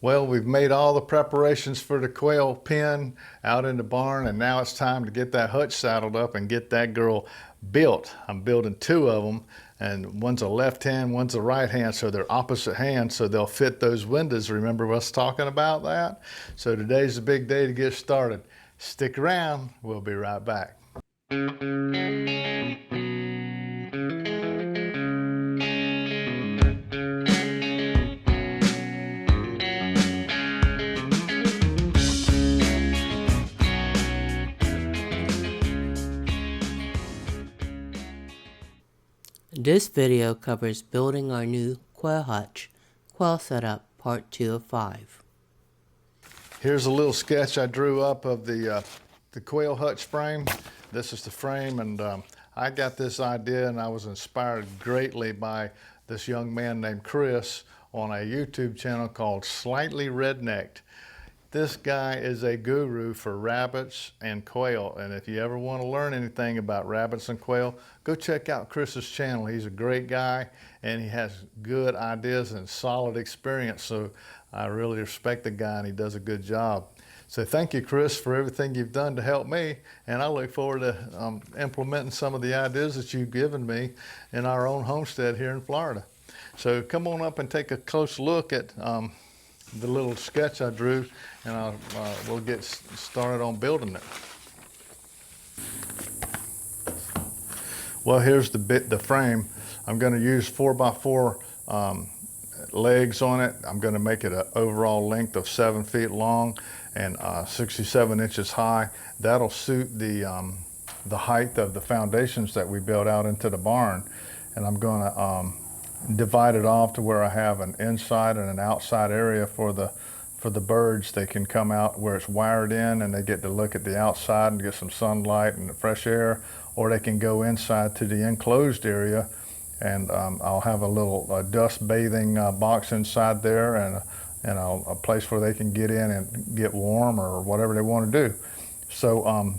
Well, we've made all the preparations for the quail pen out in the barn, and now it's time to get that hutch saddled up and get that girl built. I'm building two of them, and one's a left hand, one's a right hand, so they're opposite hands, so they'll fit those windows. Remember us talking about that? So today's a big day to get started. Stick around, we'll be right back. This video covers building our new quail hutch, quail setup part 2 of 5. Here's a little sketch I drew up of the quail hutch frame. This is the frame, and I got this idea and I was inspired greatly by this young man named Chris on a YouTube channel called Slightly Rednecked. This guy is a guru for rabbits and quail, and if you ever want to learn anything about rabbits and quail, go check out Chris's channel. He's a great guy and he has good ideas and solid experience, so I really respect the guy and he does a good job. So thank you, Chris, for everything you've done to help me, and I look forward to implementing some of the ideas that you've given me in our own homestead here in Florida. So come on up and take a close look at the little sketch I drew, and we'll get started on building it. Well, here's the frame. I'm going to use 4x4 legs on it. I'm going to make it an overall length of 7 feet long and 67 inches high. That'll suit the height of the foundations that we built out into the barn. And I'm going to divide it off to where I have an inside and an outside area for the birds. They can come out where it's wired in and they get to look at the outside and get some sunlight and fresh air, or they can go inside to the enclosed area, and I'll have a little dust bathing box inside there, and a place where they can get in and get warm or whatever they want to do. So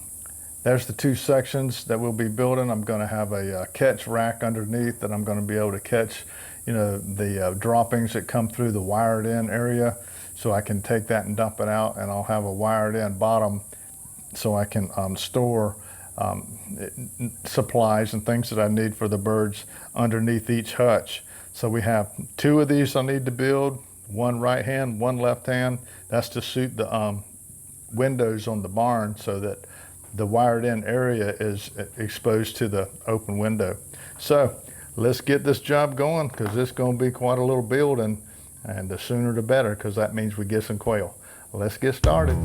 there's the two sections that we'll be building. I'm going to have a catch rack underneath that I'm going to be able to catch, the droppings that come through the wired in area, so I can take that and dump it out, and I'll have a wired in bottom so I can store supplies and things that I need for the birds underneath each hutch. So we have two of these I need to build, one right hand, one left hand. That's to suit the windows on the barn so that the wired in area is exposed to the open window. So let's get this job going, because it's going to be quite a little build, and the sooner the better, because that means we get some quail. Let's get started.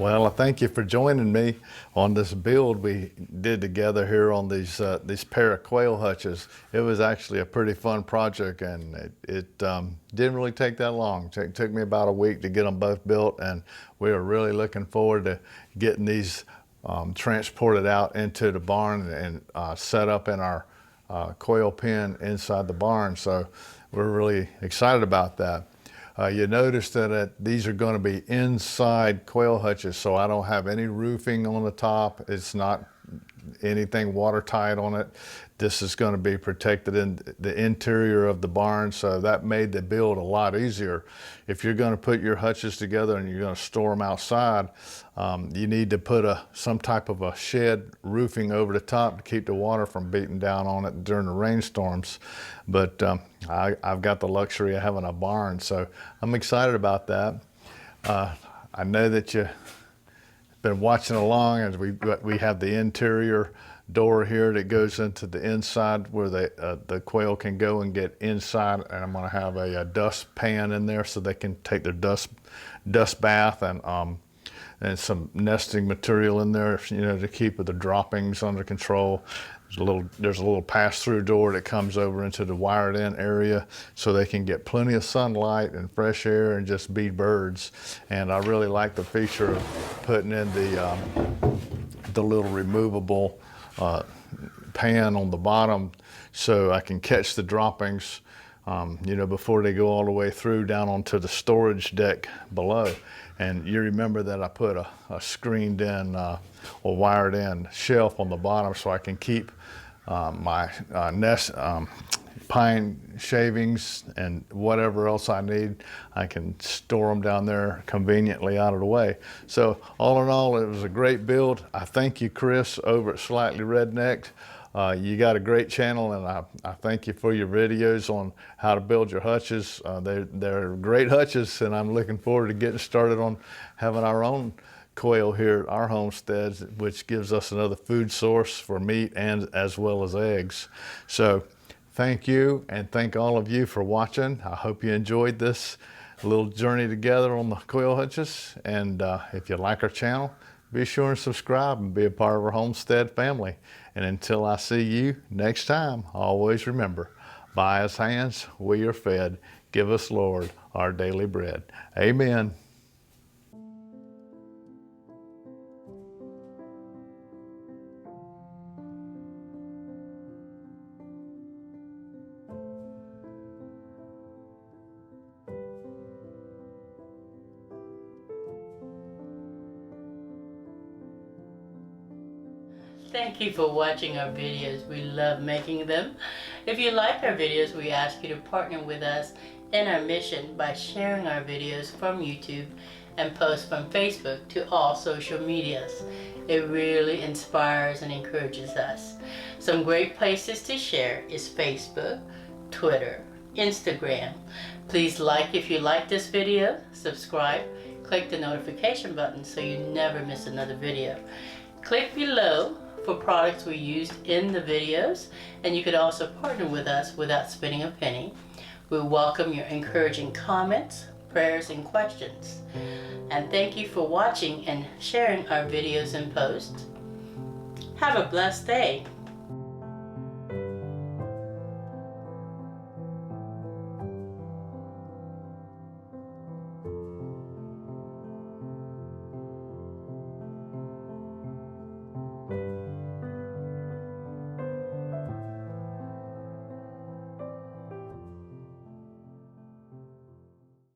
Well, I thank you for joining me on this build we did together here on these pair of quail hutches. It was actually a pretty fun project, and it didn't really take that long. It took me about a week to get them both built, and we are really looking forward to getting these transported out into the barn and set up in our quail pen inside the barn. So we're really excited about that. You notice that these are going to be inside quail hutches, so I don't have any roofing on the top. It's not anything watertight on it. This is going to be protected in the interior of the barn, so that made the build a lot easier. If you're going to put your hutches together and you're going to store them outside, you need to put some type of a shed roofing over the top to keep the water from beating down on it during the rainstorms. But I've got the luxury of having a barn, so I'm excited about that. I know that you've been watching along as we have the interior door here that goes into the inside where the quail can go and get inside, and I'm going to have a dust pan in there so they can take their dust bath, and some nesting material in there, you know, to keep the droppings under control. There's a little pass-through door that comes over into the wired-in area so they can get plenty of sunlight and fresh air and just be birds. And I really like the feature of putting in the little removable pan on the bottom so I can catch the droppings, you know, before they go all the way through down onto the storage deck below. And you remember that I put a screened in or wired in shelf on the bottom so I can keep my pine shavings and whatever else I need. I can store them down there conveniently out of the way. So all in all, it was a great build. I thank you, Chris, over at Slightly Rednecked. You got a great channel, and I thank you for your videos on how to build your hutches. They're great hutches, and I'm looking forward to getting started on having our own quail here at our homesteads, which gives us another food source for meat and as well as eggs. So thank you, and thank all of you for watching. I hope you enjoyed this little journey together on the quail hutches. And if you like our channel, be sure and subscribe and be a part of our homestead family. And until I see you next time, always remember, by His hands we are fed. Give us, Lord, our daily bread. Amen. Thank you for watching our videos. We love making them. If you like our videos, we ask you to partner with us in our mission by sharing our videos from YouTube and post from Facebook to all social medias. It really inspires and encourages us. Some great places to share is Facebook, Twitter, Instagram. Please like if you like this video, subscribe, click the notification button so you never miss another video. Click below for products we used in the videos, and you could also partner with us without spending a penny. We welcome your encouraging comments, prayers, and questions. And thank you for watching and sharing our videos and posts. Have a blessed day.